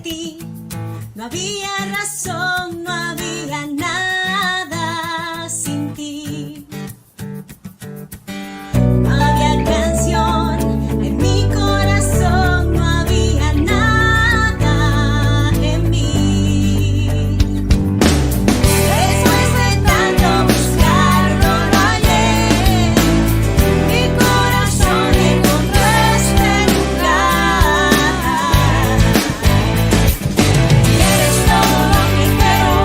ti. No había razón, no había nada sin ti. No había canción en mi corazón, no había nada en mí. Después de tanto buscarlo, lo hallé. Mi corazón encontró este lugar. Y eres todo lo que quiero.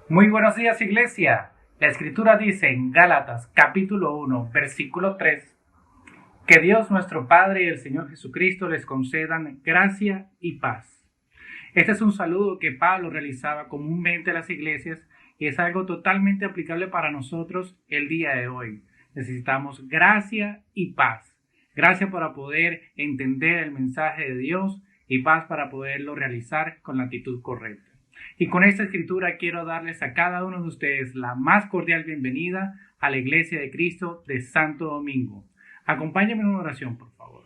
Muy buenos días, iglesia. La escritura dice en Gálatas capítulo 1, versículo 3, que Dios nuestro Padre y el Señor Jesucristo les concedan gracia y paz. Este es un saludo que Pablo realizaba comúnmente a las iglesias y es algo totalmente aplicable para nosotros el día de hoy. Necesitamos gracia y paz. Gracia para poder entender el mensaje de Dios y paz para poderlo realizar con la actitud correcta. Y con esta escritura quiero darles a cada uno de ustedes la más cordial bienvenida a la Iglesia de Cristo de Santo Domingo. Acompáñenme en una oración, por favor.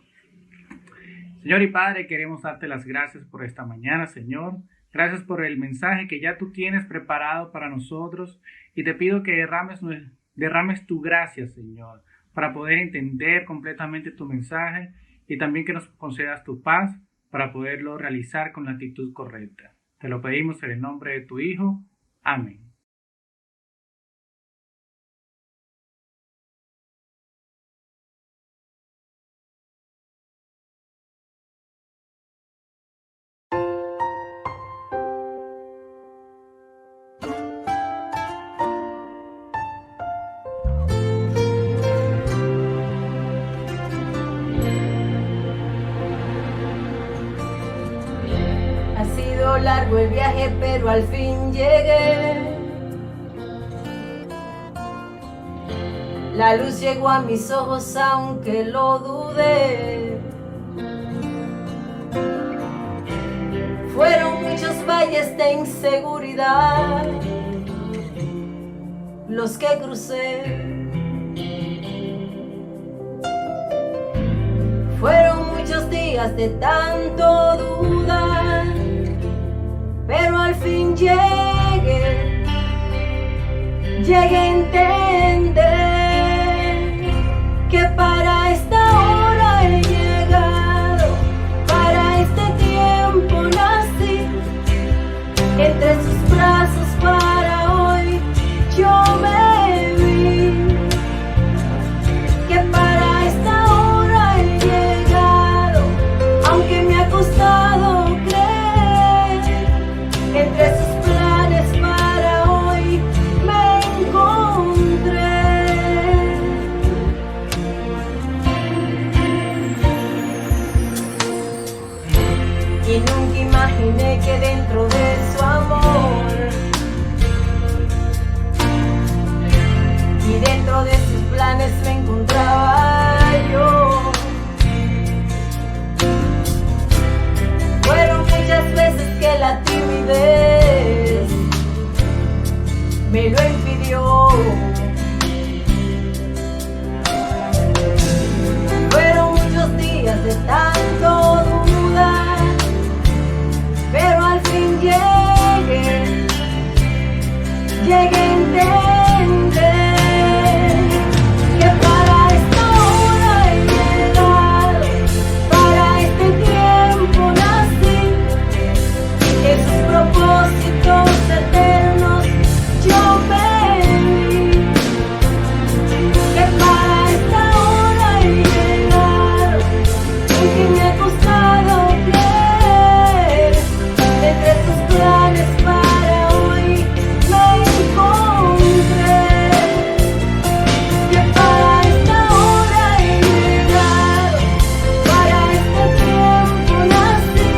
Señor y Padre, queremos darte las gracias por esta mañana, Señor. Gracias por el mensaje que ya tú tienes preparado para nosotros y te pido que derrames tu gracia, Señor, para poder entender completamente tu mensaje y también que nos concedas tu paz para poderlo realizar con la actitud correcta. Te lo pedimos en el nombre de tu Hijo. Amén. Ha sido largo el viaje, pero al fin llegué. La luz llegó a mis ojos aunque lo dudé. Fueron muchos valles de inseguridad los que crucé. Fueron muchos días de tanto dudar, pero al fin llegué a entender que para esta hora he llegado, para este tiempo nací, entre sus brazos para hoy yo me vi, que para esta hora he llegado, aunque me ha costado creer, entre sus planes para hoy me encontré. Y nunca imaginé que dentro de su amor y dentro de sus planes me encontraba yo. Fueron muchas veces que la timidez me lo impidió. Fueron muchos días de tanto dudar, pero al fin llegué a entender que para esta hora he llegado, para este tiempo nací, en sus propósitos eternos yo me vi, que para esta hora he llegado, aunque me ha costado creer, entre sus planes para hoy me encontré, que para esta hora he llegado, para este tiempo nací,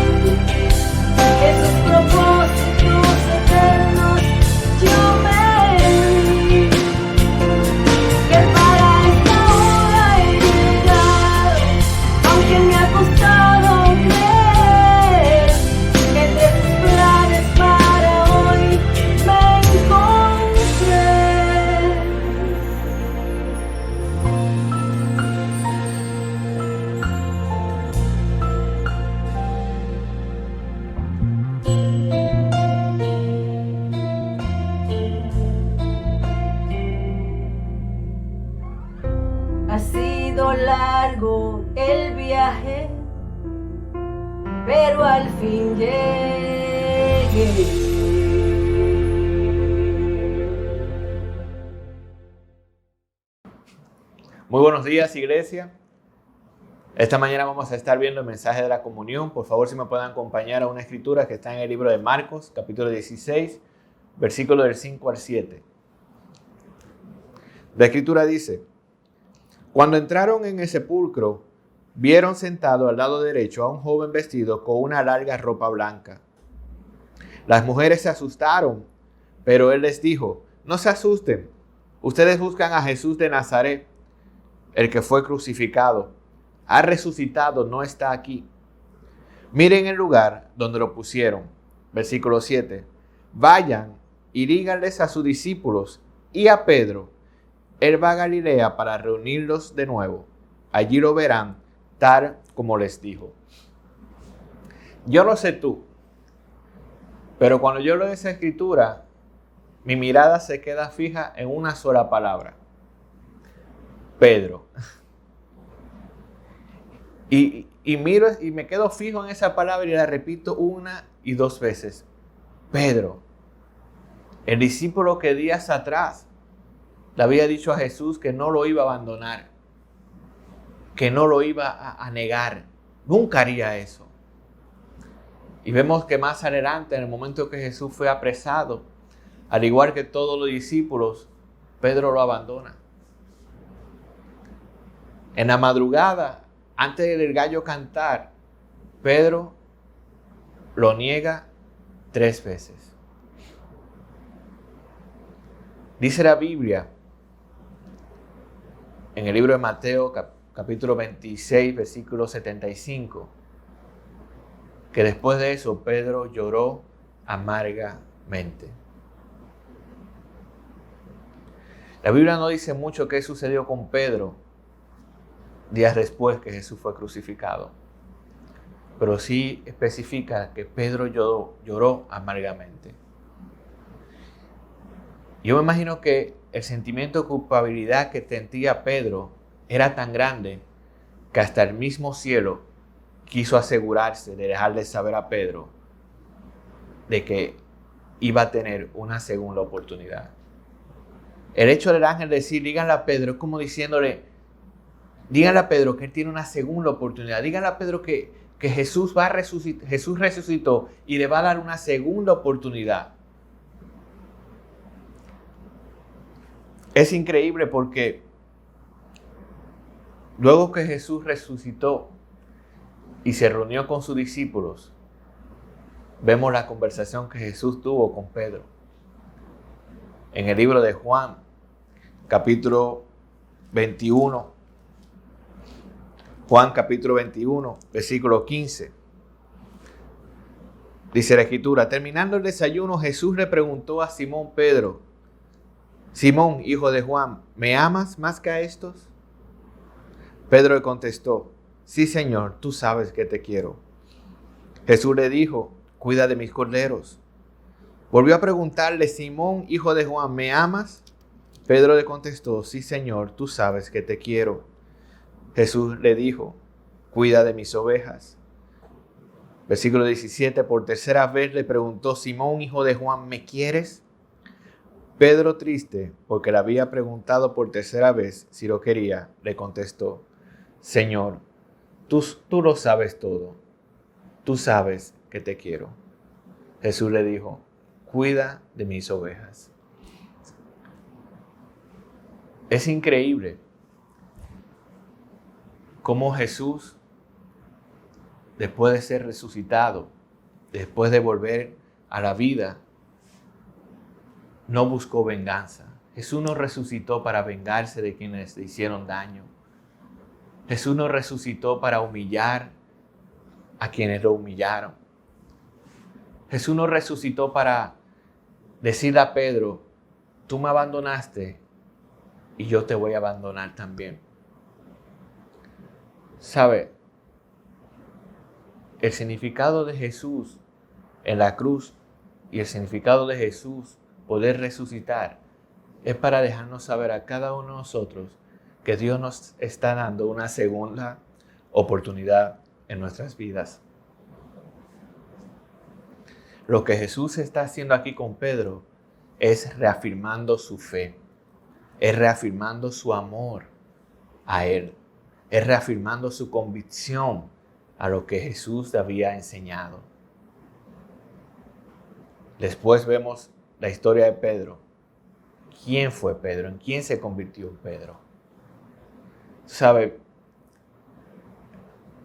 en sus propósitos eternos yo me vi, que para esta hora he llegado, aunque me ha costado creer, entre sus planes para hoy me encontré. Ha sido largo el viaje, pero al fin llegué. Muy buenos días, iglesia. Esta mañana vamos a estar viendo el mensaje de la comunión. Por favor, si me pueden acompañar a una escritura que está en el libro de Marcos, capítulo 16, versículos del 5 al 7. La Escritura dice: cuando entraron en el sepulcro, vieron sentado al lado derecho a un joven vestido con una larga ropa blanca. Las mujeres se asustaron, pero él les dijo: no se asusten, ustedes buscan a Jesús de Nazaret, el que fue crucificado. Ha resucitado, no está aquí. Miren el lugar donde lo pusieron. Versículo 7. Vayan y díganles a sus discípulos y a Pedro: él va a Galilea para reunirlos de nuevo. Allí lo verán, tal como les dijo. Yo no sé tú, pero cuando yo leo esa escritura, mi mirada se queda fija en una sola palabra: Pedro. Y miro y me quedo fijo en esa palabra y la repito una y dos veces. Pedro, el discípulo que días atrás le había dicho a Jesús que no lo iba a abandonar, que no lo iba a negar, nunca haría eso. Y vemos que más adelante, en el momento que Jesús fue apresado, al igual que todos los discípulos, Pedro lo abandona. En la madrugada, antes del gallo cantar, Pedro lo niega 3 veces. Dice la Biblia en el libro de Mateo, capítulo 26, versículo 75, que después de eso Pedro lloró amargamente. La Biblia no dice mucho qué sucedió con Pedro días después que Jesús fue crucificado, pero sí especifica que Pedro lloró amargamente. Yo me imagino que el sentimiento de culpabilidad que sentía Pedro era tan grande que hasta el mismo cielo quiso asegurarse de dejarle saber a Pedro de que iba a tener una segunda oportunidad. El hecho del ángel decir, díganle a Pedro, es como diciéndole, díganle a Pedro que él tiene una segunda oportunidad. Díganle a Pedro que Jesús resucitó y le va a dar una segunda oportunidad. Es increíble porque luego que Jesús resucitó y se reunió con sus discípulos, vemos la conversación que Jesús tuvo con Pedro. En el libro de Juan, capítulo 21, Juan capítulo 21, versículo 15. Dice la Escritura: terminando el desayuno, Jesús le preguntó a Simón Pedro: Simón, hijo de Juan, ¿me amas más que a estos? Pedro le contestó: sí, Señor, tú sabes que te quiero. Jesús le dijo: cuida de mis corderos. Volvió a preguntarle: Simón, hijo de Juan, ¿me amas? Pedro le contestó: sí, Señor, tú sabes que te quiero. Jesús le dijo: cuida de mis ovejas. Versículo 17, por tercera vez le preguntó: Simón, hijo de Juan, ¿me quieres? Pedro, triste porque le había preguntado por tercera vez si lo quería, le contestó: Señor, tú lo sabes todo. Tú sabes que te quiero. Jesús le dijo: cuida de mis ovejas. Es increíble cómo Jesús, después de ser resucitado, después de volver a la vida, no buscó venganza. Jesús no resucitó para vengarse de quienes le hicieron daño. Jesús no resucitó para humillar a quienes lo humillaron. Jesús no resucitó para decirle a Pedro: tú me abandonaste y yo te voy a abandonar también. ¿Sabe? El significado de Jesús en la cruz y el significado de Jesús poder resucitar es para dejarnos saber a cada uno de nosotros que Dios nos está dando una segunda oportunidad en nuestras vidas. Lo que Jesús está haciendo aquí con Pedro es reafirmando su fe, es reafirmando su amor a Él, es reafirmando su convicción a lo que Jesús le había enseñado. Después vemos la historia de Pedro. ¿Quién fue Pedro? ¿En quién se convirtió Pedro? ¿Sabe?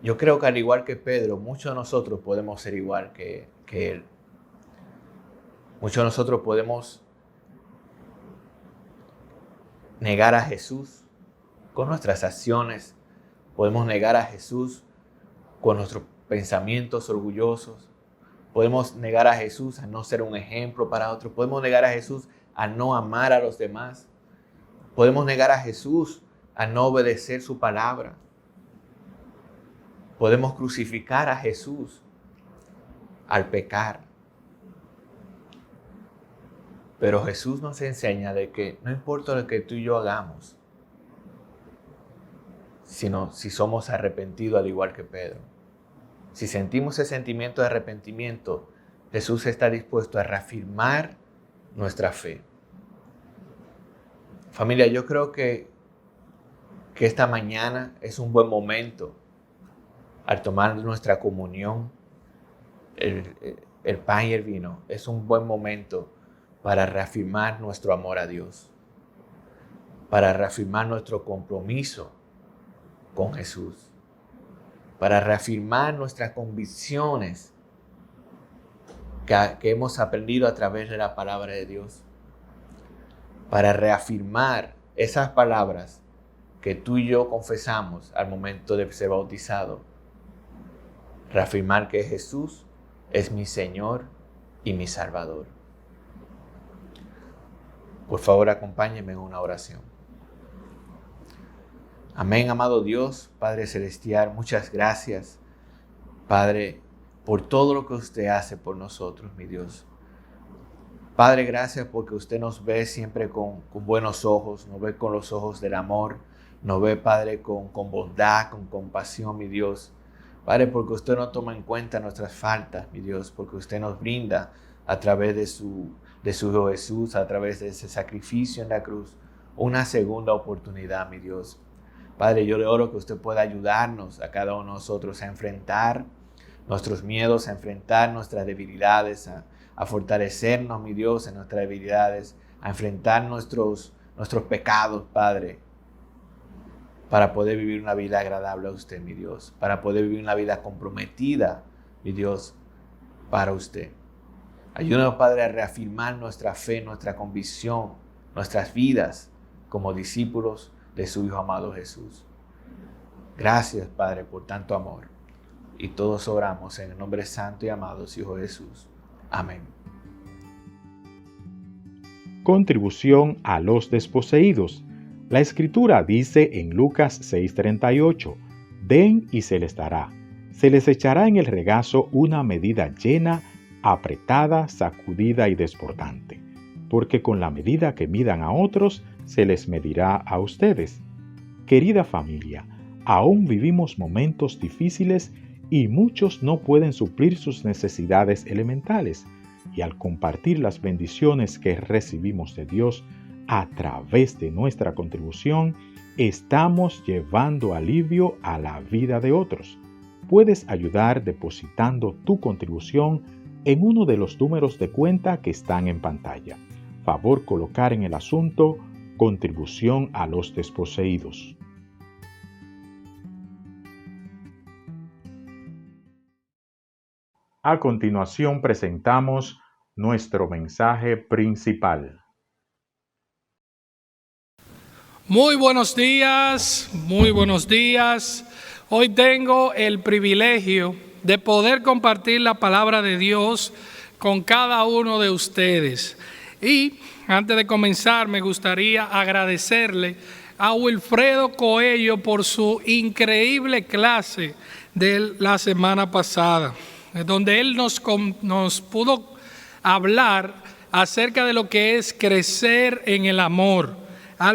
Yo creo que al igual que Pedro, muchos de nosotros podemos ser igual que él. Muchos de nosotros podemos negar a Jesús con nuestras acciones. Podemos negar a Jesús con nuestros pensamientos orgullosos. Podemos negar a Jesús a no ser un ejemplo para otros. Podemos negar a Jesús a no amar a los demás. Podemos negar a Jesús a no obedecer su palabra. Podemos crucificar a Jesús al pecar. Pero Jesús nos enseña de que no importa lo que tú y yo hagamos, sino si somos arrepentidos al igual que Pedro. Si sentimos ese sentimiento de arrepentimiento, Jesús está dispuesto a reafirmar nuestra fe. Familia, yo creo que esta mañana es un buen momento al tomar nuestra comunión, el pan y el vino. Es un buen momento para reafirmar nuestro amor a Dios, para reafirmar nuestro compromiso con Jesús, para reafirmar nuestras convicciones que hemos aprendido a través de la palabra de Dios, para reafirmar esas palabras que tú y yo confesamos al momento de ser bautizado, reafirmar que Jesús es mi Señor y mi Salvador. Por favor, acompáñenme en una oración. Amén, amado Dios, Padre Celestial, muchas gracias, Padre, por todo lo que usted hace por nosotros, mi Dios. Padre, gracias porque usted nos ve siempre con buenos ojos, nos ve con los ojos del amor, nos ve, Padre, con bondad, con compasión, mi Dios. Padre, porque usted no toma en cuenta nuestras faltas, mi Dios, porque usted nos brinda a través de su Hijo Jesús, a través de ese sacrificio en la cruz, una segunda oportunidad, mi Dios. Padre, yo le oro que usted pueda ayudarnos a cada uno de nosotros a enfrentar nuestros miedos, a enfrentar nuestras debilidades, a fortalecernos, mi Dios, en nuestras debilidades, a enfrentar nuestros pecados, Padre, para poder vivir una vida agradable a usted, mi Dios, para poder vivir una vida comprometida, mi Dios, para usted. Ayúdanos, Padre, a reafirmar nuestra fe, nuestra convicción, nuestras vidas como discípulos de su Hijo amado Jesús. Gracias, Padre, por tanto amor. Y todos oramos en el nombre santo y amado de su Hijo Jesús. Amén. Contribución a los desposeídos. La Escritura dice en Lucas 6:38, den y se les dará. Se les echará en el regazo una medida llena, apretada, sacudida y desbordante. Porque con la medida que midan a otros, se les medirá a ustedes. Querida familia, aún vivimos momentos difíciles y muchos no pueden suplir sus necesidades elementales. Y al compartir las bendiciones que recibimos de Dios a través de nuestra contribución, estamos llevando alivio a la vida de otros. Puedes ayudar depositando tu contribución en uno de los números de cuenta que están en pantalla. Favor colocar en el asunto contribución a los desposeídos. A continuación presentamos nuestro mensaje principal. Muy buenos días, muy buenos días. Hoy tengo el privilegio de poder compartir la palabra de Dios con cada uno de ustedes. Y antes de comenzar, me gustaría agradecerle a Wilfredo Coello por su increíble clase de la semana pasada, donde él nos pudo hablar acerca de lo que es crecer en el amor,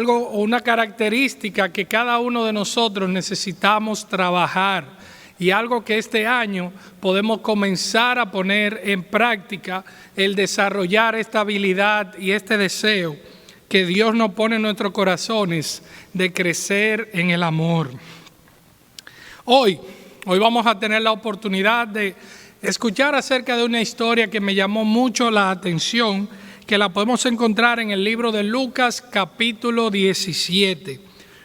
una característica que cada uno de nosotros necesitamos trabajar y algo que este año podemos comenzar a poner en práctica, el desarrollar esta habilidad y este deseo que Dios nos pone en nuestros corazones de crecer en el amor. Hoy vamos a tener la oportunidad de escuchar acerca de una historia que me llamó mucho la atención, que la podemos encontrar en el libro de Lucas capítulo 17.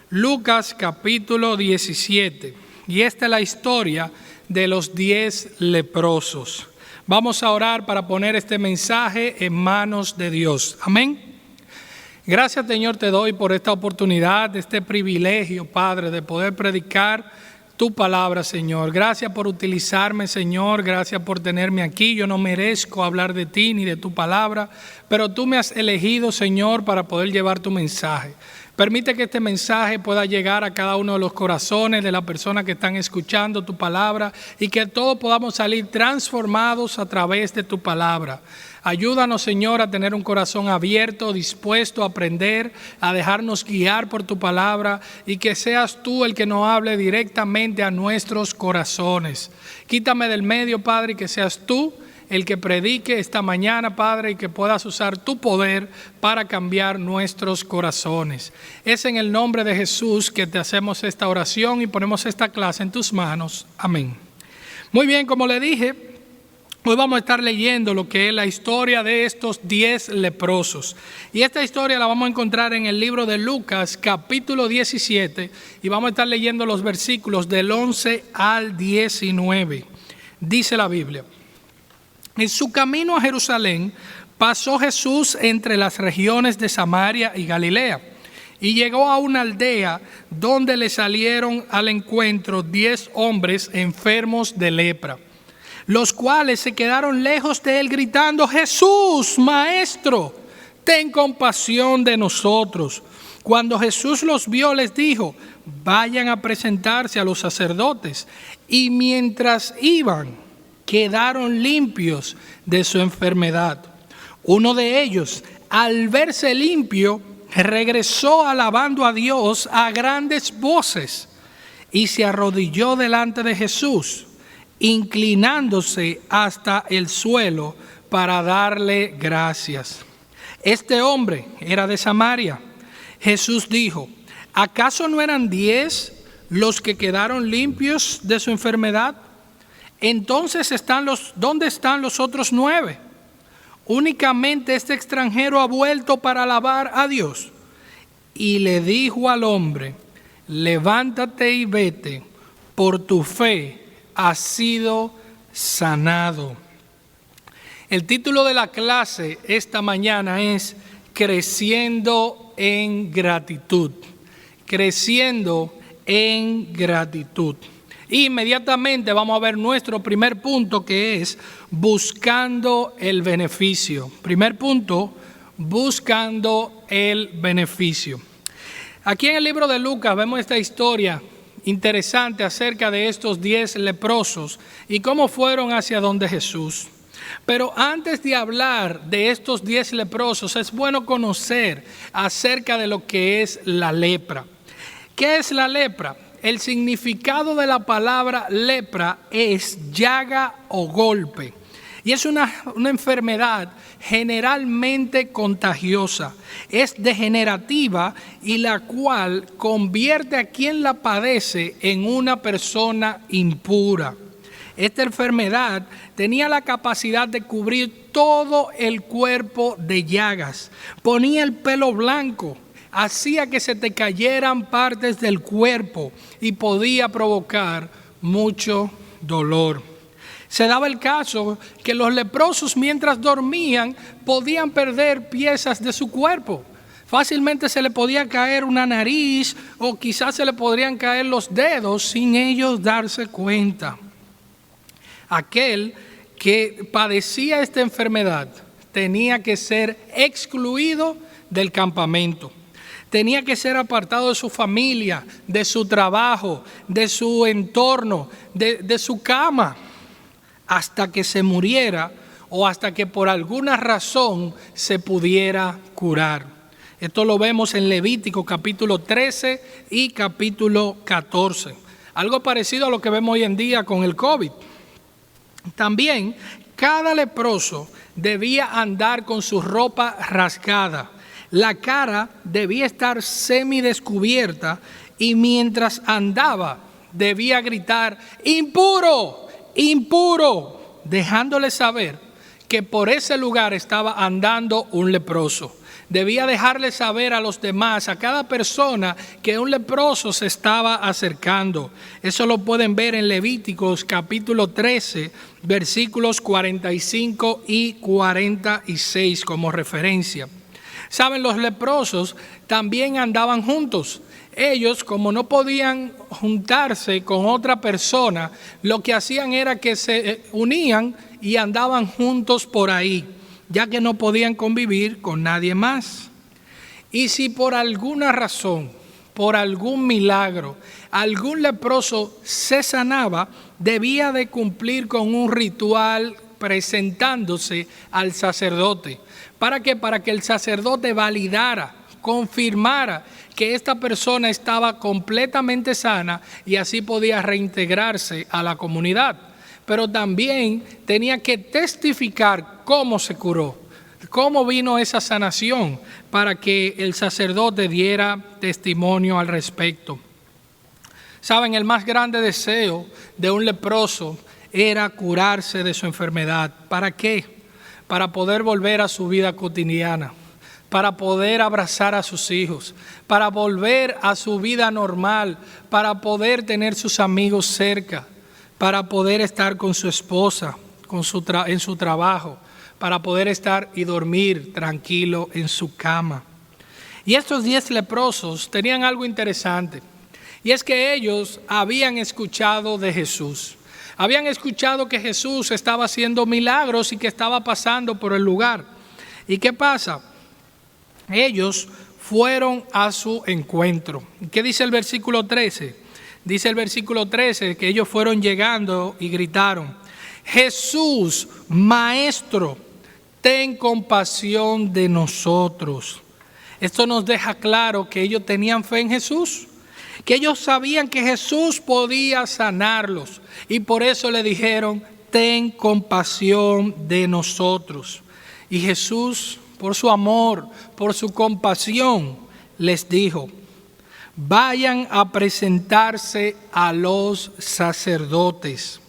Lucas capítulo 17. Y esta es la historia de los 10 leprosos. Vamos a orar para poner este mensaje en manos de Dios. Amén. Gracias, Señor, te doy por esta oportunidad, este privilegio, Padre, de poder predicar tu palabra, Señor. Gracias por utilizarme, Señor. Gracias por tenerme aquí. Yo no merezco hablar de ti ni de tu palabra, pero tú me has elegido, Señor, para poder llevar tu mensaje. Permite que este mensaje pueda llegar a cada uno de los corazones de las personas que están escuchando tu palabra y que todos podamos salir transformados a través de tu palabra. Ayúdanos, Señor, a tener un corazón abierto, dispuesto a aprender, a dejarnos guiar por tu palabra y que seas tú el que nos hable directamente a nuestros corazones. Quítame del medio, Padre, y que seas tú el que predique esta mañana, Padre, y que puedas usar tu poder para cambiar nuestros corazones. Es en el nombre de Jesús que te hacemos esta oración y ponemos esta clase en tus manos. Amén. Muy bien, como le dije, hoy vamos a estar leyendo lo que es la historia de estos 10 leprosos. Y esta historia la vamos a encontrar en el libro de Lucas, capítulo 17, y vamos a estar leyendo los versículos del 11 al 19. Dice la Biblia: en su camino a Jerusalén, pasó Jesús entre las regiones de Samaria y Galilea, y llegó a una aldea donde le salieron al encuentro 10 hombres enfermos de lepra, los cuales se quedaron lejos de él gritando: Jesús, Maestro, ten compasión de nosotros. Cuando Jesús los vio, les dijo: vayan a presentarse a los sacerdotes. Y mientras iban, quedaron limpios de su enfermedad. Uno de ellos, al verse limpio, regresó alabando a Dios a grandes voces y se arrodilló delante de Jesús, inclinándose hasta el suelo para darle gracias. Este hombre era de Samaria. Jesús dijo: ¿acaso no eran 10 los que quedaron limpios de su enfermedad? Entonces, ¿dónde están los otros 9? Únicamente este extranjero ha vuelto para alabar a Dios. Y le dijo al hombre: levántate y vete, por tu fe has sido sanado. El título de la clase esta mañana es Creciendo en gratitud. Creciendo en gratitud. Inmediatamente vamos a ver nuestro primer punto, que es buscando el beneficio. Primer punto, buscando el beneficio. Aquí en el libro de Lucas vemos esta historia interesante acerca de estos 10 leprosos y cómo fueron hacia donde Jesús. Pero antes de hablar de estos 10 leprosos, es bueno conocer acerca de lo que es la lepra. ¿Qué es la lepra? El significado de la palabra lepra es llaga o golpe. Y es una enfermedad generalmente contagiosa. Es degenerativa y la cual convierte a quien la padece en una persona impura. Esta enfermedad tenía la capacidad de cubrir todo el cuerpo de llagas. Ponía el pelo blanco, hacía que se te cayeran partes del cuerpo y podía provocar mucho dolor. Se daba el caso que los leprosos, mientras dormían, podían perder piezas de su cuerpo. Fácilmente se le podía caer una nariz o quizás se le podrían caer los dedos sin ellos darse cuenta. Aquel que padecía esta enfermedad tenía que ser excluido del campamento. Tenía que ser apartado de su familia, de su trabajo, de su entorno, de su cama, hasta que se muriera o hasta que por alguna razón se pudiera curar. Esto lo vemos en Levítico capítulo 13 y capítulo 14. Algo parecido a lo que vemos hoy en día con el COVID. También cada leproso debía andar con su ropa rasgada. La cara debía estar semidescubierta y mientras andaba debía gritar: ¡impuro! ¡Impuro!, dejándole saber que por ese lugar estaba andando un leproso. Debía dejarle saber a los demás, a cada persona, que un leproso se estaba acercando. Eso lo pueden ver en Levíticos capítulo 13, versículos 45 y 46 como referencia. Saben, los leprosos también andaban juntos. Ellos, como no podían juntarse con otra persona, lo que hacían era que se unían y andaban juntos por ahí, ya que no podían convivir con nadie más. Y si por alguna razón, por algún milagro, algún leproso se sanaba, debía de cumplir con un ritual presentándose al sacerdote. ¿Para qué? Para que el sacerdote validara, confirmara que esta persona estaba completamente sana y así podía reintegrarse a la comunidad. Pero también tenía que testificar cómo se curó, cómo vino esa sanación, para que el sacerdote diera testimonio al respecto. Saben, el más grande deseo de un leproso era curarse de su enfermedad. ¿Para qué? Para poder volver a su vida cotidiana, para poder abrazar a sus hijos, para volver a su vida normal, para poder tener sus amigos cerca, para poder estar con su esposa, en su trabajo, para poder estar y dormir tranquilo en su cama. Y estos 10 leprosos tenían algo interesante, y es que ellos habían escuchado de Jesús. Habían escuchado que Jesús estaba haciendo milagros y que estaba pasando por el lugar. ¿Y qué pasa? Ellos fueron a su encuentro. ¿Qué dice el versículo 13? Dice el versículo 13 que ellos fueron llegando y gritaron: Jesús, Maestro, ten compasión de nosotros. Esto nos deja claro que ellos tenían fe en Jesús, que ellos sabían que Jesús podía sanarlos y por eso le dijeron: ten compasión de nosotros. Y Jesús, por su amor, por su compasión, les dijo: vayan a presentarse a los sacerdotes.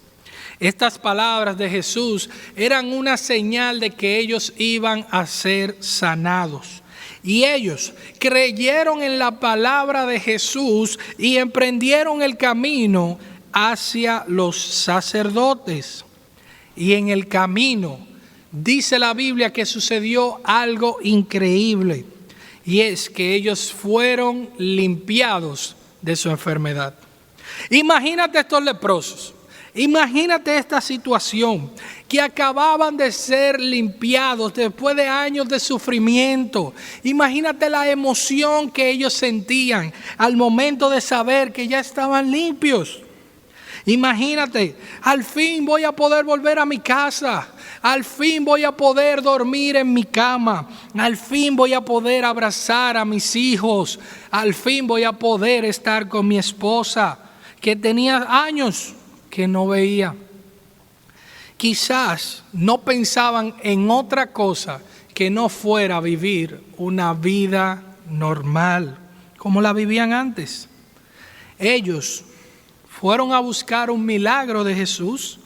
Estas palabras de Jesús eran una señal de que ellos iban a ser sanados. Y ellos creyeron en la palabra de Jesús y emprendieron el camino hacia los sacerdotes. Y en el camino, dice la Biblia que sucedió algo increíble, y es que ellos fueron limpiados de su enfermedad. Imagínate estos leprosos, imagínate esta situación, que acababan de ser limpiados después de años de sufrimiento. Imagínate la emoción que ellos sentían al momento de saber que ya estaban limpios. Imagínate, al fin voy a poder volver a mi casa, al fin voy a poder dormir en mi cama, al fin voy a poder abrazar a mis hijos, al fin voy a poder estar con mi esposa, que tenía años que no veía. Quizás no pensaban en otra cosa que no fuera vivir una vida normal, como la vivían antes. Ellos fueron a buscar un milagro de Jesús,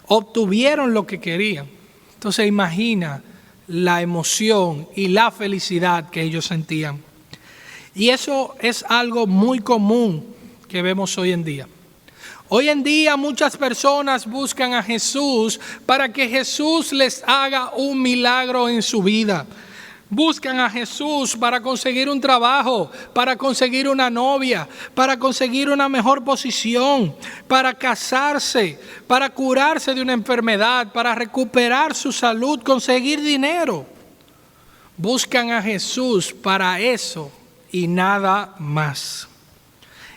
obtuvieron lo que querían. Entonces imagina la emoción y la felicidad que ellos sentían. Y eso es algo muy común que vemos hoy en día. Hoy en día muchas personas buscan a Jesús para que Jesús les haga un milagro en su vida. Buscan a Jesús para conseguir un trabajo, para conseguir una novia, para conseguir una mejor posición, para casarse, para curarse de una enfermedad, para recuperar su salud, conseguir dinero. Buscan a Jesús para eso y nada más.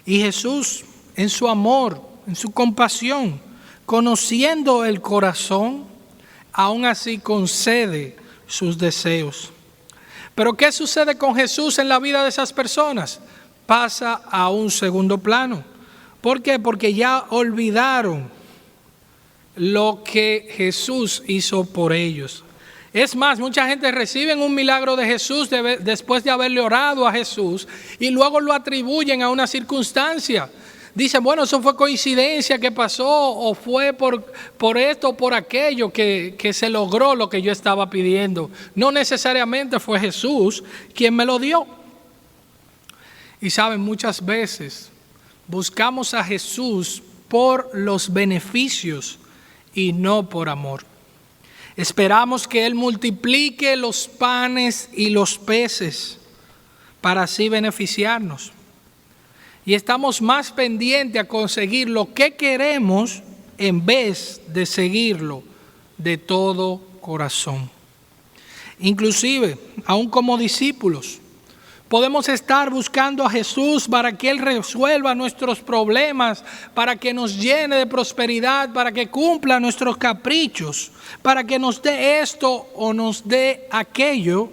Y Jesús, en su amor, en su compasión, conociendo el corazón, aún así concede sus deseos. Pero ¿qué sucede con Jesús en la vida de esas personas? Pasa a un segundo plano. ¿Por qué? Porque ya olvidaron lo que Jesús hizo por ellos. Es más, mucha gente recibe un milagro de Jesús después de haberle orado a Jesús y luego lo atribuyen a una circunstancia. Dicen, bueno, eso fue coincidencia que pasó o fue por esto o por aquello que se logró lo que yo estaba pidiendo. No necesariamente fue Jesús quien me lo dio. Y saben, muchas veces buscamos a Jesús por los beneficios y no por amor. Esperamos que Él multiplique los panes y los peces para así beneficiarnos. Y estamos más pendientes a conseguir lo que queremos en vez de seguirlo de todo corazón. Inclusive, aún como discípulos, podemos estar buscando a Jesús para que Él resuelva nuestros problemas, para que nos llene de prosperidad, para que cumpla nuestros caprichos, para que nos dé esto o nos dé aquello,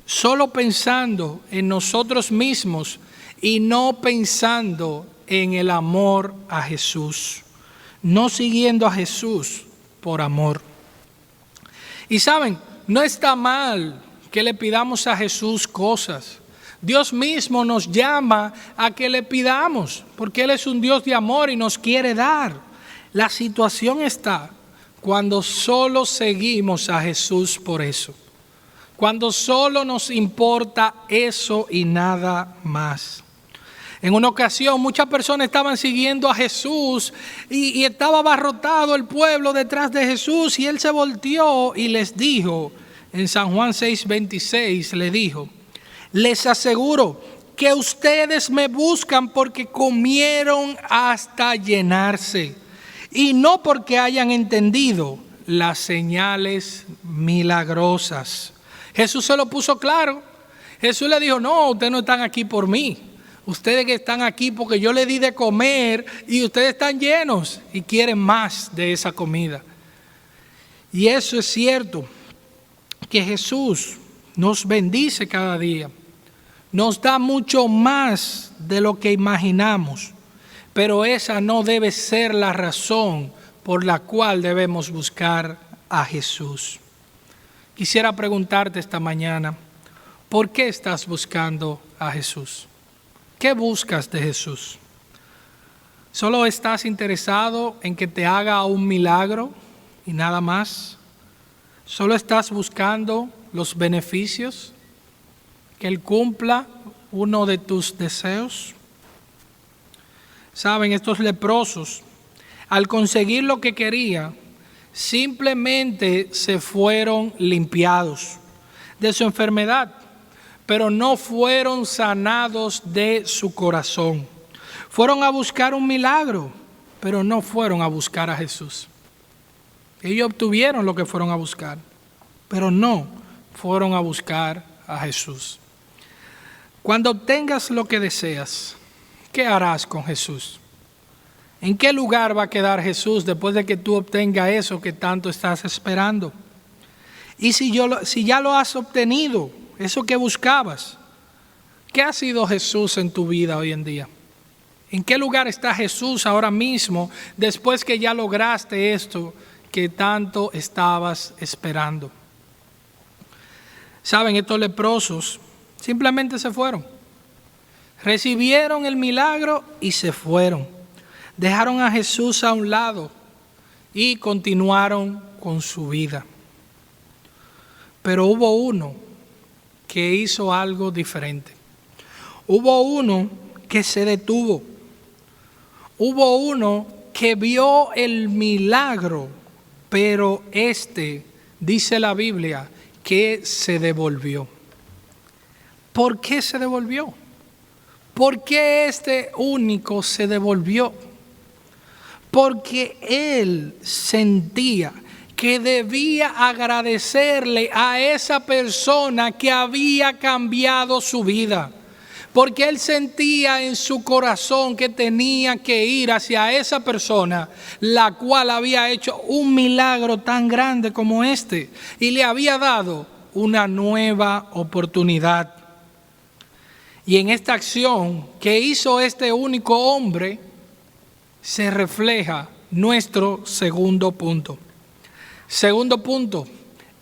solo pensando en nosotros mismos y no pensando en el amor a Jesús, no siguiendo a Jesús por amor. Y saben, no está mal que le pidamos a Jesús cosas. Dios mismo nos llama a que le pidamos, porque Él es un Dios de amor y nos quiere dar. La situación está cuando solo seguimos a Jesús por eso, cuando solo nos importa eso y nada más. En una ocasión muchas personas estaban siguiendo a Jesús y estaba abarrotado el pueblo detrás de Jesús, y Él se volteó y les dijo, en San Juan 6:26 le dijo: les aseguro que ustedes me buscan porque comieron hasta llenarse y no porque hayan entendido las señales milagrosas. Jesús se lo puso claro. Jesús le dijo: no, ustedes no están aquí por mí. Ustedes que están aquí porque yo les di de comer y ustedes están llenos y quieren más de esa comida. Y eso es cierto, que Jesús nos bendice cada día, nos da mucho más de lo que imaginamos, pero esa no debe ser la razón por la cual debemos buscar a Jesús. Quisiera preguntarte esta mañana, ¿por qué estás buscando a Jesús? ¿Qué buscas de Jesús? ¿Solo estás interesado en que te haga un milagro y nada más? ¿Solo estás buscando los beneficios? ¿Que Él cumpla uno de tus deseos? Saben, estos leprosos, al conseguir lo que querían, simplemente se fueron limpiados de su enfermedad, pero no fueron sanados de su corazón. Fueron a buscar un milagro, pero no fueron a buscar a Jesús. Ellos obtuvieron lo que fueron a buscar, pero no fueron a buscar a Jesús. Cuando obtengas lo que deseas, ¿qué harás con Jesús? ¿En qué lugar va a quedar Jesús después de que tú obtengas eso que tanto estás esperando? Y si ya lo has obtenido, eso que buscabas, ¿qué ha sido Jesús en tu vida hoy en día? ¿En qué lugar está Jesús ahora mismo después que ya lograste esto que tanto estabas esperando? Saben, estos leprosos simplemente se fueron. Recibieron el milagro y se fueron. Dejaron a Jesús a un lado y continuaron con su vida. Pero hubo uno que hizo algo diferente. Hubo uno que se detuvo. Hubo uno que vio el milagro, pero dice la Biblia, que se devolvió. ¿Por qué se devolvió? ¿Por qué este único se devolvió? Porque él sentía que debía agradecerle a esa persona que había cambiado su vida. Porque él sentía en su corazón que tenía que ir hacia esa persona, la cual había hecho un milagro tan grande como este y le había dado una nueva oportunidad. Y en esta acción que hizo este único hombre se refleja nuestro segundo punto. Segundo punto,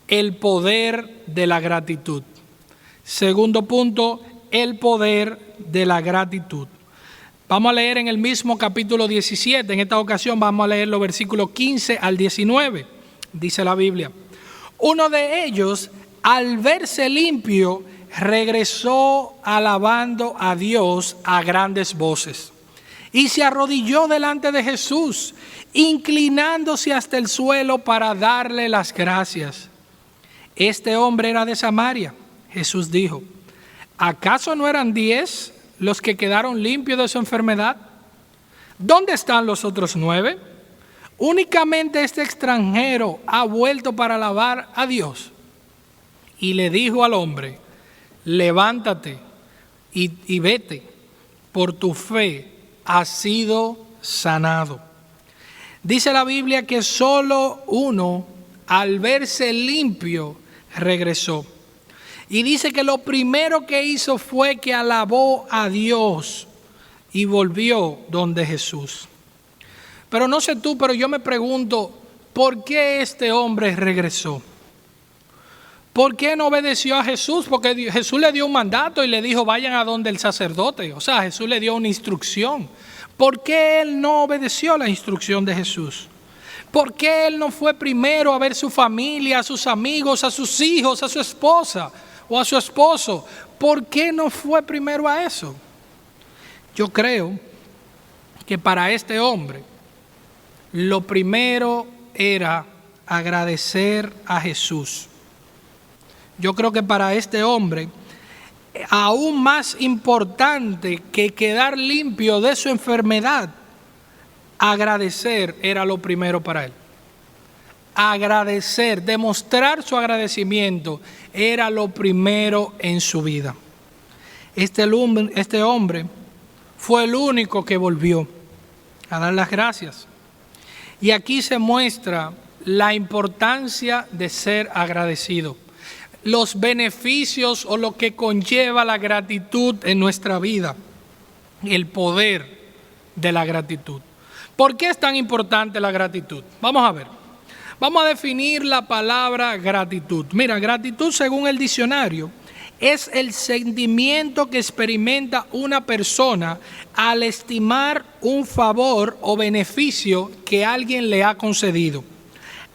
el poder de la gratitud. Segundo punto, el poder de la gratitud. Vamos a leer en el mismo capítulo 17. En esta ocasión vamos a leer los versículos 15 al 19. Dice la Biblia: uno de ellos, al verse limpio, regresó alabando a Dios a grandes voces, y se arrodilló delante de Jesús, inclinándose hasta el suelo para darle las gracias. Este hombre era de Samaria. Jesús dijo: ¿acaso no eran 10 los que quedaron limpios de su enfermedad? ¿Dónde están los otros 9? Únicamente este extranjero ha vuelto para alabar a Dios. Y le dijo al hombre: levántate y vete, por tu fe has sido sanado. Dice la Biblia que solo uno, al verse limpio, regresó. Y dice que lo primero que hizo fue que alabó a Dios y volvió donde Jesús. Pero no sé tú, pero yo me pregunto, ¿por qué este hombre regresó? ¿Por qué no obedeció a Jesús? Porque Jesús le dio un mandato y le dijo: vayan a donde el sacerdote. O sea, Jesús le dio una instrucción. ¿Por qué él no obedeció la instrucción de Jesús? ¿Por qué él no fue primero a ver su familia, a sus amigos, a sus hijos, a su esposa o a su esposo? ¿Por qué no fue primero a eso? Yo creo que para este hombre lo primero era agradecer a Jesús. Yo creo que para este hombre, aún más importante que quedar limpio de su enfermedad, agradecer era lo primero para él. Agradecer, demostrar su agradecimiento era lo primero en su vida. Este hombre fue el único que volvió a dar las gracias. Y aquí se muestra la importancia de ser agradecido, los beneficios o lo que conlleva la gratitud en nuestra vida, el poder de la gratitud. ¿Por qué es tan importante la gratitud? Vamos a ver. Vamos a definir la palabra gratitud. Mira, gratitud según el diccionario es el sentimiento que experimenta una persona al estimar un favor o beneficio que alguien le ha concedido.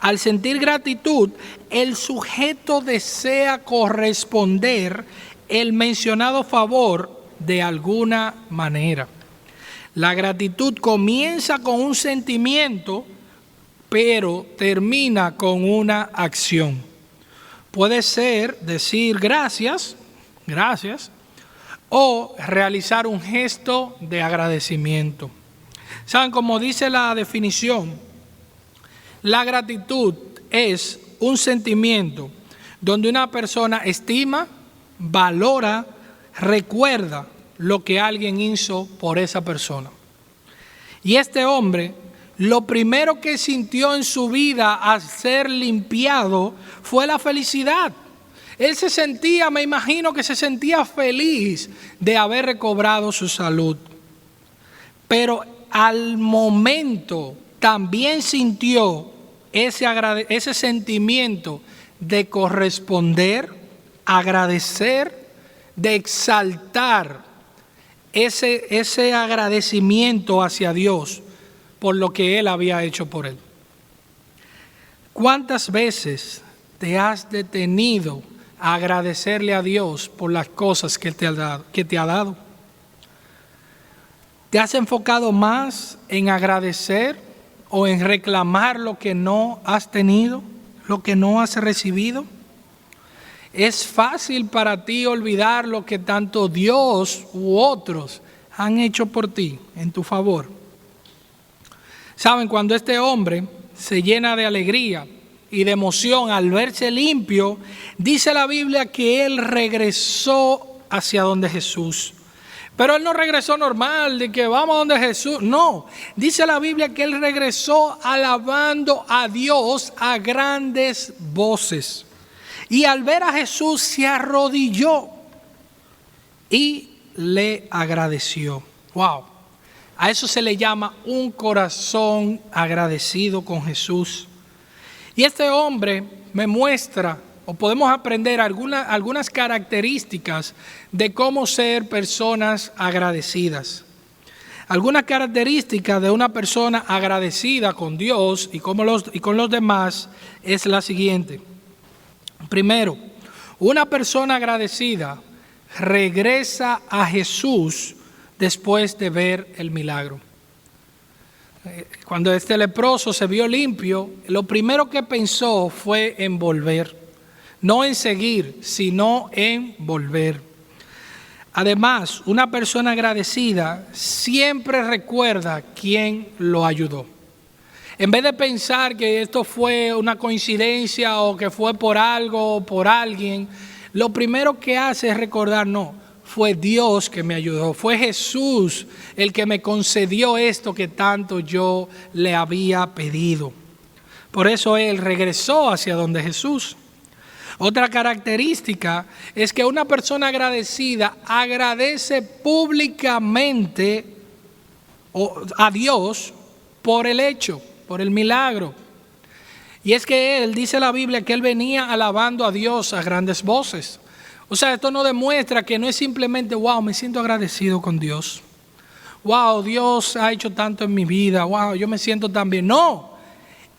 Al sentir gratitud, el sujeto desea corresponder el mencionado favor de alguna manera. La gratitud comienza con un sentimiento, pero termina con una acción. Puede ser decir gracias, o realizar un gesto de agradecimiento. ¿Saben? Como dice la definición, la gratitud es un sentimiento donde una persona estima, valora, recuerda lo que alguien hizo por esa persona. Y este hombre, lo primero que sintió en su vida al ser limpiado fue la felicidad. Él se sentía, me imagino que se sentía feliz de haber recobrado su salud. Pero al momento también sintió ese sentimiento de corresponder, agradecer, de exaltar ese agradecimiento hacia Dios por lo que Él había hecho por él. ¿Cuántas veces te has detenido a agradecerle a Dios por las cosas que te ha dado? ¿Te has enfocado más en agradecer o en reclamar lo que no has tenido, lo que no has recibido? Es fácil para ti olvidar lo que tanto Dios u otros han hecho por ti en tu favor. Saben, cuando este hombre se llena de alegría y de emoción al verse limpio, dice la Biblia que él regresó hacia donde Jesús. Pero él no regresó normal, de que vamos a donde Jesús. No, dice la Biblia que él regresó alabando a Dios a grandes voces. Y al ver a Jesús se arrodilló y le agradeció. ¡Wow! A eso se le llama un corazón agradecido con Jesús. Y este hombre me muestra, o podemos aprender algunas características de cómo ser personas agradecidas. Algunas características de una persona agradecida con Dios y con los demás es la siguiente. Primero, una persona agradecida regresa a Jesús después de ver el milagro. Cuando este leproso se vio limpio, lo primero que pensó fue en volver. No en seguir, sino en volver. Además, una persona agradecida siempre recuerda quién lo ayudó. En vez de pensar que esto fue una coincidencia o que fue por algo o por alguien, lo primero que hace es recordar, no, fue Dios que me ayudó, fue Jesús el que me concedió esto que tanto yo le había pedido. Por eso él regresó hacia donde Jesús. Otra característica es que una persona agradecida agradece públicamente a Dios por el hecho, por el milagro. Y es que él, dice la Biblia, que él venía alabando a Dios a grandes voces. O sea, esto no demuestra que no es simplemente, wow, me siento agradecido con Dios. Wow, Dios ha hecho tanto en mi vida. Wow, yo me siento tan bien. No.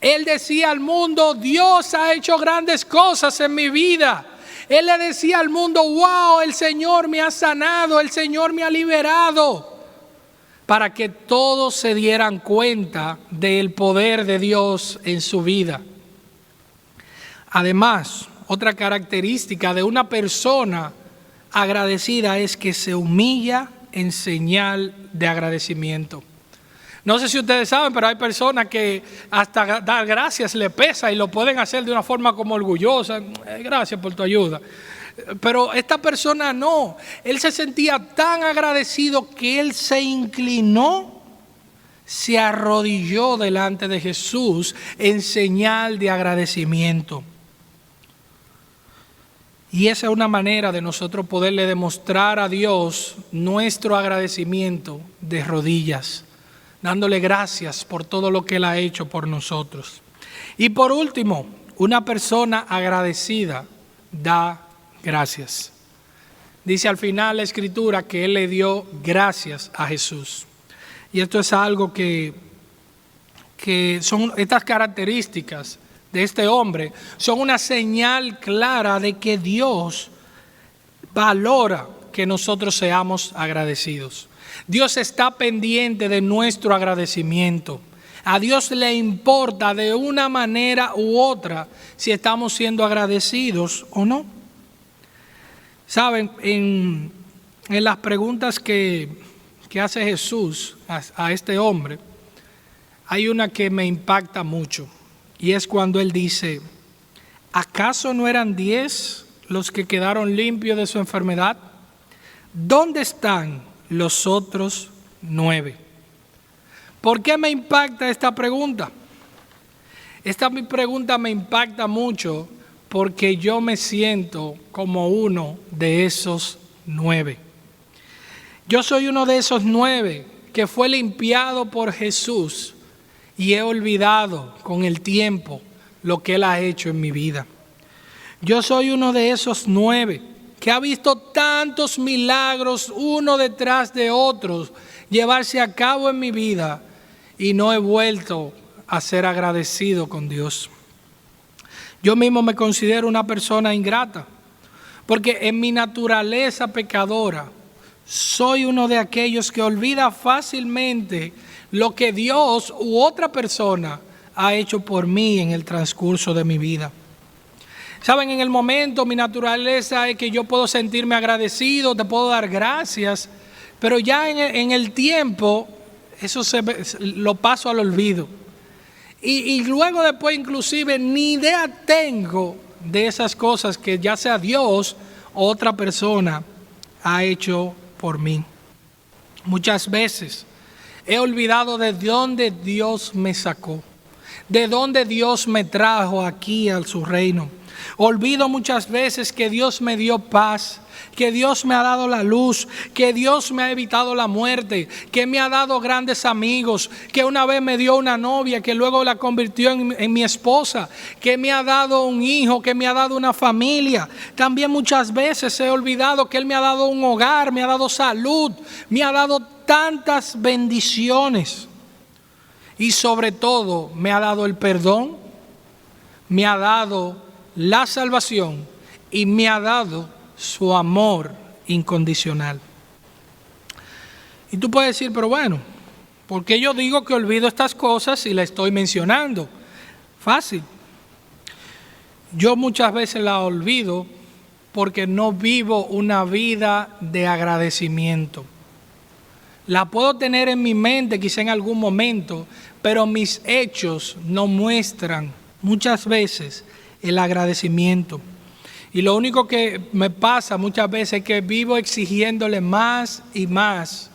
Él decía al mundo, Dios ha hecho grandes cosas en mi vida. Él le decía al mundo, wow, el Señor me ha sanado, el Señor me ha liberado. Para que todos se dieran cuenta del poder de Dios en su vida. Además, otra característica de una persona agradecida es que se humilla en señal de agradecimiento. No sé si ustedes saben, pero hay personas que hasta dar gracias le pesa y lo pueden hacer de una forma como orgullosa. Gracias por tu ayuda. Pero esta persona no. Él se sentía tan agradecido que él se inclinó, se arrodilló delante de Jesús en señal de agradecimiento. Y esa es una manera de nosotros poderle demostrar a Dios nuestro agradecimiento de rodillas, dándole gracias por todo lo que Él ha hecho por nosotros. Y por último, una persona agradecida da gracias. Dice al final la Escritura que Él le dio gracias a Jesús. Y esto es algo que son estas características de este hombre, son una señal clara de que Dios valora que nosotros seamos agradecidos. Dios está pendiente de nuestro agradecimiento. A Dios le importa de una manera u otra si estamos siendo agradecidos o no. Saben, en las preguntas que hace Jesús a este hombre, hay una que me impacta mucho. Y es cuando Él dice, ¿acaso no eran 10 los que quedaron limpios de su enfermedad? ¿Dónde están los otros 9? ¿Por qué me impacta esta pregunta? Esta pregunta me impacta mucho porque yo me siento como uno de esos 9. Yo soy uno de esos 9 que fue limpiado por Jesús y he olvidado con el tiempo lo que Él ha hecho en mi vida. Yo soy uno de esos 9 que ha visto tantos milagros uno detrás de otros llevarse a cabo en mi vida y no he vuelto a ser agradecido con Dios. Yo mismo me considero una persona ingrata, porque en mi naturaleza pecadora soy uno de aquellos que olvida fácilmente lo que Dios u otra persona ha hecho por mí en el transcurso de mi vida. Saben, en el momento mi naturaleza es que yo puedo sentirme agradecido, te puedo dar gracias, pero ya en el tiempo eso lo paso al olvido. Y luego después inclusive ni idea tengo de esas cosas que ya sea Dios o otra persona ha hecho por mí. Muchas veces he olvidado de dónde Dios me sacó, de dónde Dios me trajo aquí a su reino. Olvido muchas veces que Dios me dio paz, que Dios me ha dado la luz, que Dios me ha evitado la muerte, que me ha dado grandes amigos, que una vez me dio una novia, que luego la convirtió en mi esposa, que me ha dado un hijo, que me ha dado una familia. También muchas veces he olvidado que Él me ha dado un hogar, me ha dado salud, me ha dado tantas bendiciones y sobre todo me ha dado el perdón, me ha dado la salvación y me ha dado su amor incondicional. Y tú puedes decir, pero bueno, ¿por qué yo digo que olvido estas cosas y las estoy mencionando? Fácil. Yo muchas veces la olvido porque no vivo una vida de agradecimiento. La puedo tener en mi mente quizá en algún momento, pero mis hechos no muestran muchas veces el agradecimiento. Y lo único que me pasa muchas veces es que vivo exigiéndole más y más,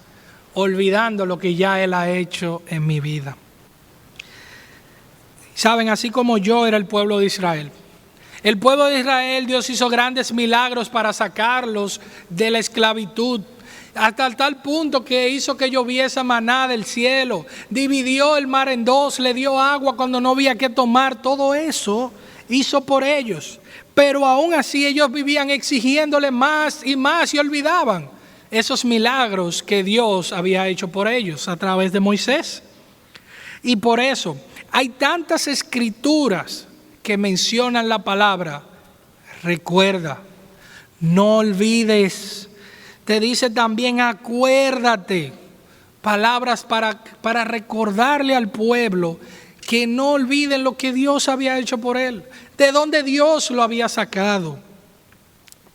olvidando lo que ya Él ha hecho en mi vida. Saben, así como yo era el pueblo de Israel. El pueblo de Israel, Dios hizo grandes milagros para sacarlos de la esclavitud, hasta tal punto que hizo que lloviese maná del cielo, dividió el mar en dos, le dio agua cuando no había que tomar. Todo eso hizo por ellos, pero aún así ellos vivían exigiéndole más y más y olvidaban esos milagros que Dios había hecho por ellos a través de Moisés. Y por eso hay tantas escrituras que mencionan la palabra recuerda, no olvides. Te dice también acuérdate, palabras para recordarle al pueblo que no olviden lo que Dios había hecho por él, de dónde Dios lo había sacado.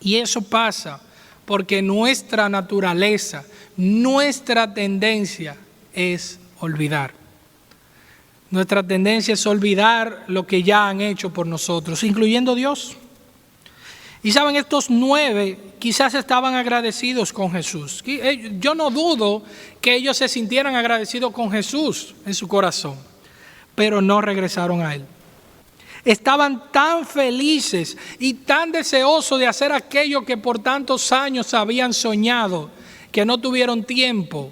Y eso pasa porque nuestra naturaleza, nuestra tendencia es olvidar. Nuestra tendencia es olvidar lo que ya han hecho por nosotros, incluyendo Dios. Y saben, estos 9 quizás estaban agradecidos con Jesús. Yo no dudo que ellos se sintieran agradecidos con Jesús en su corazón, pero no regresaron a Él. Estaban tan felices y tan deseosos de hacer aquello que por tantos años habían soñado, que no tuvieron tiempo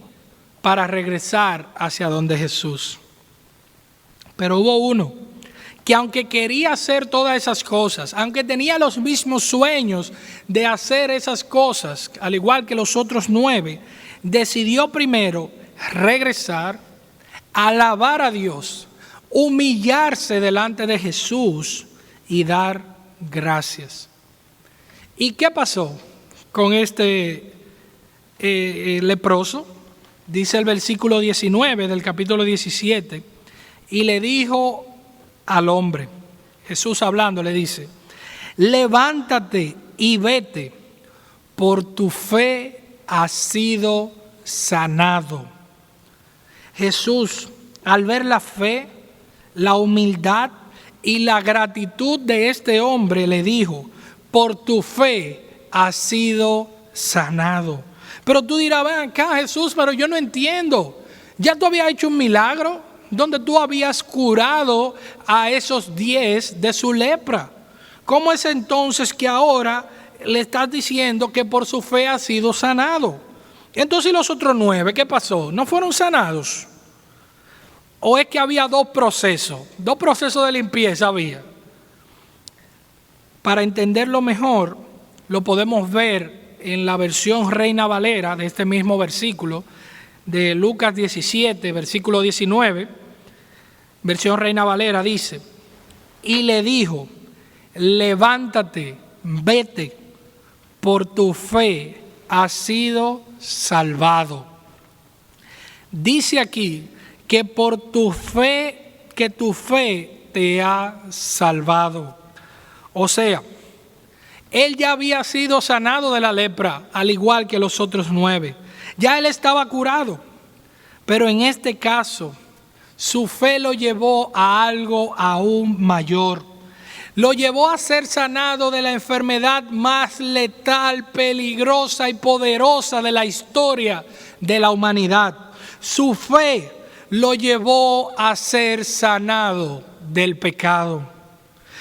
para regresar hacia donde Jesús. Pero hubo uno que, aunque quería hacer todas esas cosas, aunque tenía los mismos sueños de hacer esas cosas, al igual que los otros 9, decidió primero regresar, alabar a Dios, humillarse delante de Jesús y dar gracias. ¿Y qué pasó con este leproso? Dice el versículo 19 del capítulo 17, y le dijo al hombre, Jesús hablando le dice, levántate y vete, por tu fe has sido sanado. Jesús, al ver la fe, la humildad y la gratitud de este hombre, le dijo, por tu fe has sido sanado. Pero tú dirás, ven acá Jesús, pero yo no entiendo. ¿Ya tú habías hecho un milagro donde tú habías curado a esos 10 de su lepra? ¿Cómo es entonces que ahora le estás diciendo que por su fe ha sido sanado? Entonces, ¿y los otros 9 qué pasó? ¿No fueron sanados? ¿O es que había dos procesos de limpieza había? Para entenderlo mejor, lo podemos ver en la versión Reina Valera de este mismo versículo, de Lucas 17, versículo 19, versión Reina Valera dice, y le dijo, levántate, vete, por tu fe has sido salvado. Dice aquí que por tu fe, que tu fe te ha salvado. O sea, él ya había sido sanado de la lepra, al igual que los otros 9. Ya él estaba curado, pero en este caso, su fe lo llevó a algo aún mayor. Lo llevó a ser sanado de la enfermedad más letal, peligrosa y poderosa de la historia de la humanidad. Su fe lo llevó a ser sanado del pecado.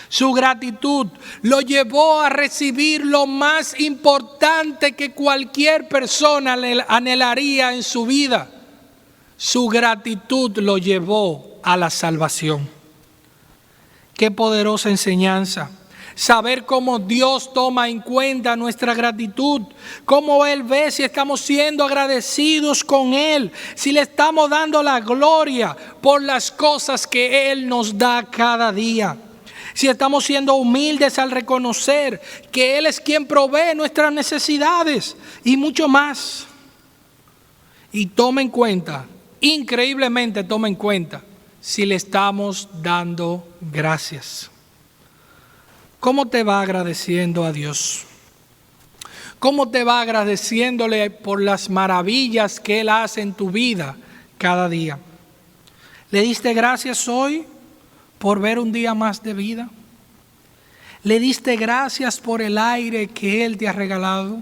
Su gratitud lo llevó a recibir lo más importante que cualquier persona anhelaría en su vida. Su gratitud lo llevó a la salvación. Qué poderosa enseñanza. Saber cómo Dios toma en cuenta nuestra gratitud, cómo Él ve si estamos siendo agradecidos con Él, si le estamos dando la gloria por las cosas que Él nos da cada día. Si estamos siendo humildes al reconocer que Él es quien provee nuestras necesidades y mucho más. Y toma en cuenta, increíblemente toma en cuenta, si le estamos dando gracias. ¿Cómo te va agradeciendo a Dios? ¿Cómo te va agradeciéndole por las maravillas que Él hace en tu vida cada día? ¿Le diste gracias hoy por ver un día más de vida? ¿Le diste gracias por el aire que Él te ha regalado?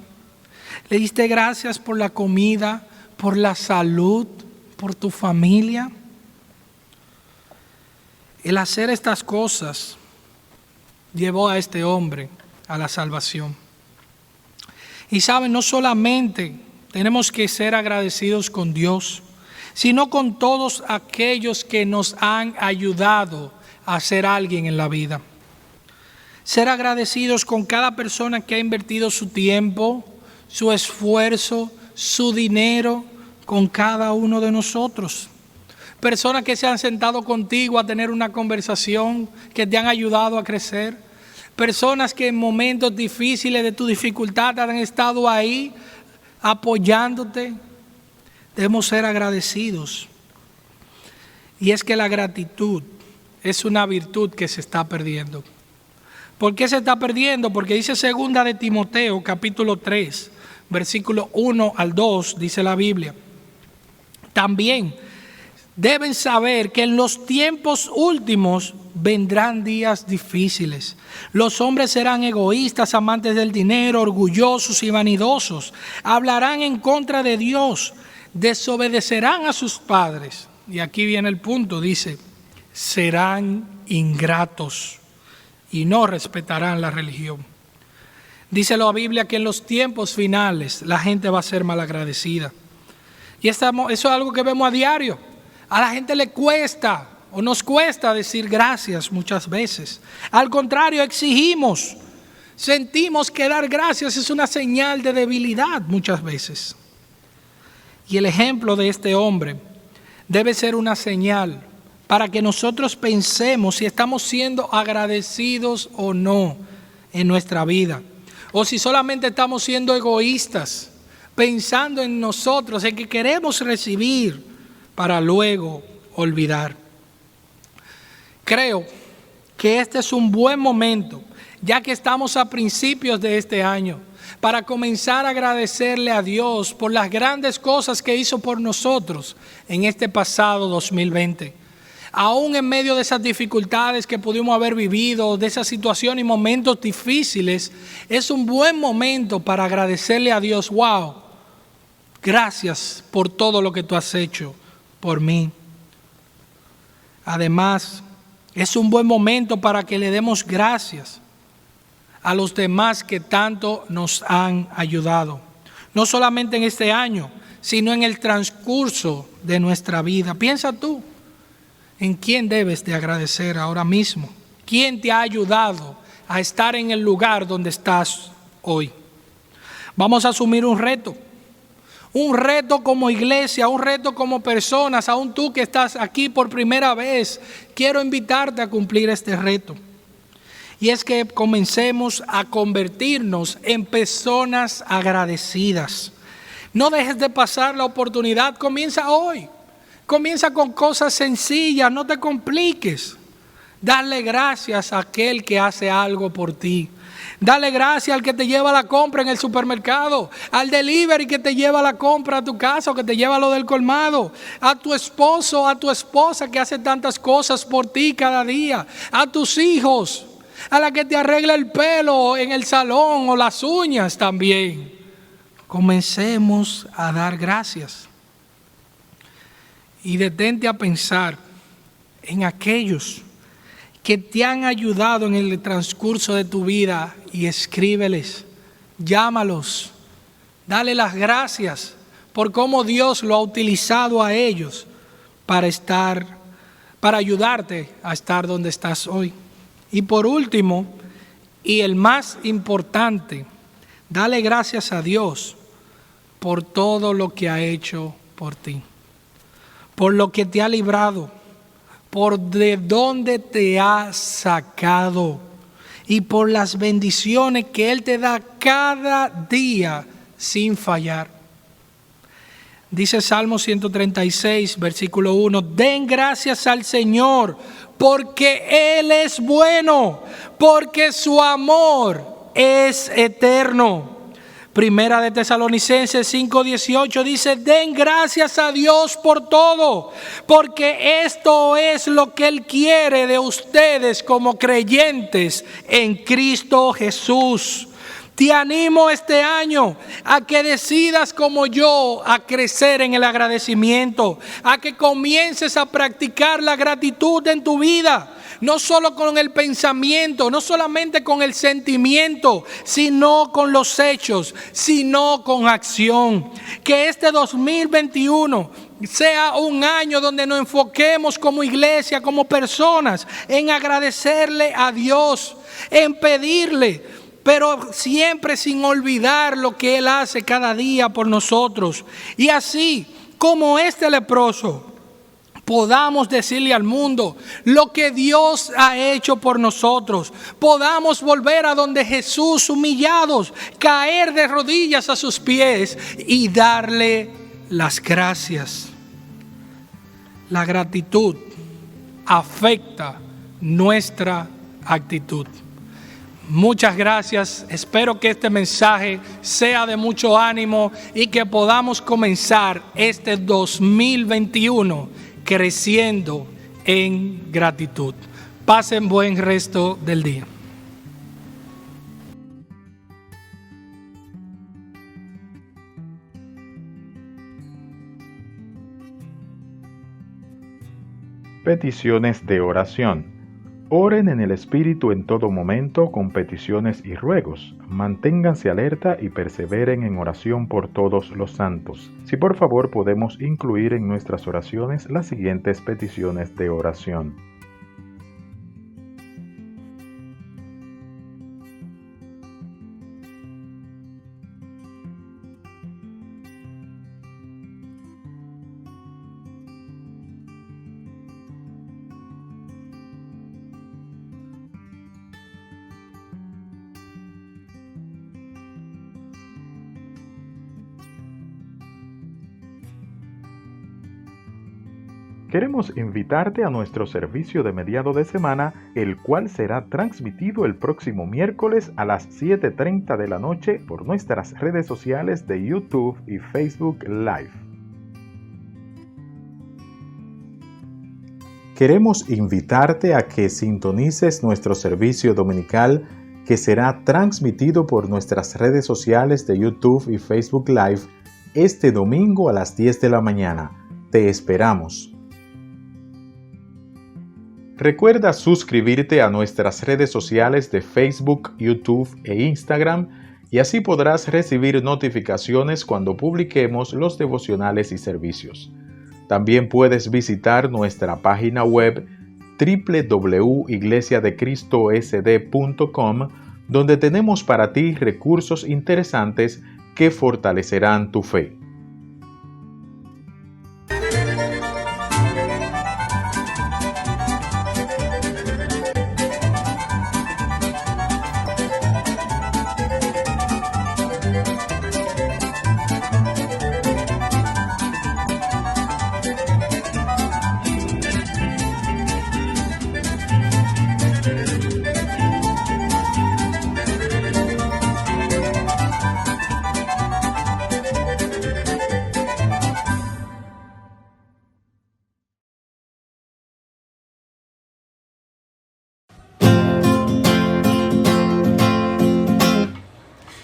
¿Le diste gracias por la comida, por la salud, por tu familia? El hacer estas cosas llevó a este hombre a la salvación. Y saben, no solamente tenemos que ser agradecidos con Dios, sino con todos aquellos que nos han ayudado a ser alguien en la vida. Ser agradecidos con cada persona que ha invertido su tiempo, su esfuerzo, su dinero con cada uno de nosotros. Personas que se han sentado contigo a tener una conversación, que te han ayudado a crecer. Personas que en momentos difíciles de tu dificultad han estado ahí apoyándote. Debemos ser agradecidos. Y es que la gratitud es una virtud que se está perdiendo. ¿Por qué se está perdiendo? Porque dice 2 de Timoteo, capítulo 3, versículo 1 al 2, dice la Biblia. También deben saber que en los tiempos últimos vendrán días difíciles. Los hombres serán egoístas, amantes del dinero, orgullosos y vanidosos. Hablarán en contra de Dios, desobedecerán a sus padres. Y aquí viene el punto, dice, serán ingratos y no respetarán la religión. Dice la Biblia que en los tiempos finales la gente va a ser malagradecida. Y eso es algo que vemos a diario. A la gente le cuesta o nos cuesta decir gracias muchas veces. Al contrario, exigimos. Sentimos que dar gracias es una señal de debilidad muchas veces. Y el ejemplo de este hombre debe ser una señal para que nosotros pensemos si estamos siendo agradecidos o no en nuestra vida. O si solamente estamos siendo egoístas, pensando en nosotros, en que queremos recibir para luego olvidar. Creo que este es un buen momento, ya que estamos a principios de este año, para comenzar a agradecerle a Dios por las grandes cosas que hizo por nosotros en este pasado 2020. Aún en medio de esas dificultades que pudimos haber vivido, de esa situación y momentos difíciles, es un buen momento para agradecerle a Dios. Wow, gracias por todo lo que tú has hecho por mí. Además, es un buen momento para que le demos gracias a los demás que tanto nos han ayudado. No solamente en este año, sino en el transcurso de nuestra vida. Piensa tú, ¿en quién debes de agradecer ahora mismo? ¿Quién te ha ayudado a estar en el lugar donde estás hoy? Vamos a asumir un reto. Un reto como iglesia, un reto como personas, aún tú que estás aquí por primera vez, quiero invitarte a cumplir este reto. Y es que comencemos a convertirnos en personas agradecidas. No dejes de pasar la oportunidad, comienza hoy. Comienza con cosas sencillas, no te compliques. Dale gracias a aquel que hace algo por ti. Dale gracias al que te lleva la compra en el supermercado, al delivery que te lleva la compra a tu casa o que te lleva lo del colmado, a tu esposo, a tu esposa que hace tantas cosas por ti cada día, a tus hijos, a la que te arregla el pelo en el salón o las uñas también. Comencemos a dar gracias. Y detente a pensar en aquellos que te han ayudado en el transcurso de tu vida y escríbeles, llámalos, dale las gracias por cómo Dios lo ha utilizado a ellos para ayudarte a estar donde estás hoy. Y por último, Y el más importante, dale gracias a Dios por todo lo que ha hecho por ti, por lo que te ha librado, por de dónde te ha sacado y por las bendiciones que Él te da cada día sin fallar. Dice Salmo 136, versículo 1, den gracias al Señor porque Él es bueno, porque su amor es eterno. Primera de Tesalonicenses 5:18 dice, den gracias a Dios por todo, porque esto es lo que Él quiere de ustedes como creyentes en Cristo Jesús. Te animo este año a que decidas como yo a crecer en el agradecimiento, a que comiences a practicar la gratitud en tu vida. No solo con el pensamiento, no solamente con el sentimiento, sino con los hechos, sino con acción. Que este 2021 sea un año donde nos enfoquemos como iglesia, como personas, en agradecerle a Dios, en pedirle, pero siempre sin olvidar lo que Él hace cada día por nosotros. Y así como este leproso, podamos decirle al mundo lo que Dios ha hecho por nosotros. Podamos volver a donde Jesús, humillados, caer de rodillas a sus pies y darle las gracias. La gratitud afecta nuestra actitud. Muchas gracias. Espero que este mensaje sea de mucho ánimo y que podamos comenzar este 2021 creciendo en gratitud. Pasen buen resto del día. Peticiones de oración. Oren en el Espíritu en todo momento con peticiones y ruegos. Manténganse alerta y perseveren en oración por todos los santos. Si por favor podemos incluir en nuestras oraciones las siguientes peticiones de oración. Queremos invitarte a nuestro servicio de mediado de semana, el cual será transmitido el próximo miércoles a las 7:30 de la noche por nuestras redes sociales de YouTube y Facebook Live. Queremos invitarte a que sintonices nuestro servicio dominical que será transmitido por nuestras redes sociales de YouTube y Facebook Live este domingo a las 10 de la mañana. Te esperamos. Recuerda suscribirte a nuestras redes sociales de Facebook, YouTube e Instagram y así podrás recibir notificaciones cuando publiquemos los devocionales y servicios. También puedes visitar nuestra página web www.iglesiadecristosd.com, donde tenemos para ti recursos interesantes que fortalecerán tu fe.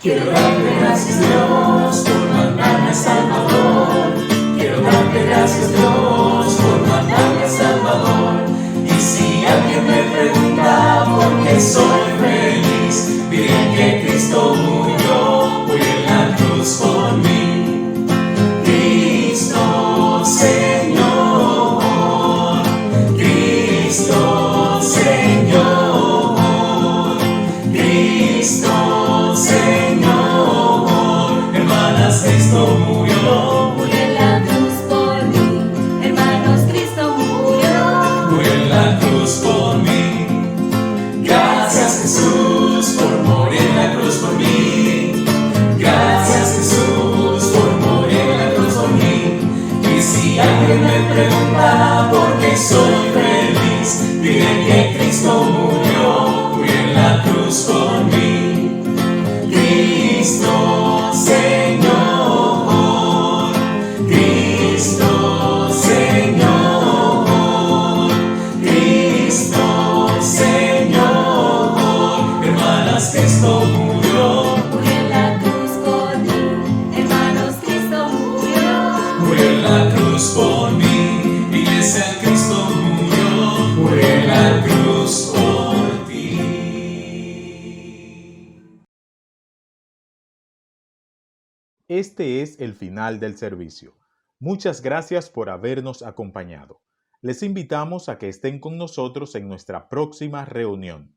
Quiero darte gracias, Dios, por mandarme Salvador. Quiero darte gracias, Dios, por mandarme Salvador. Y si alguien me pregunta por qué soy feliz, diré que Cristo murió por la cruz por mí. Cristo Señor, Cristo Señor, Cristo Cristo murió. Murió en la cruz por mí, hermanos, Cristo murió. Murió en la cruz por mí. Gracias Jesús por morir en la cruz por mí. Gracias Jesús por morir en la cruz por mí. Y si alguien me pregunta por qué soy feliz, diré que Cristo murió, murió en la cruz por mí. Cristo Señor, Cristo Señor, Cristo Señor. Hermanas, Cristo murió. Murió en la cruz por mí, hermanos, Cristo murió. Murió en la cruz por mí, iglesia, Cristo murió. Murió en la cruz por ti. Este es el final del servicio. Muchas gracias por habernos acompañado. Les invitamos a que estén con nosotros en nuestra próxima reunión.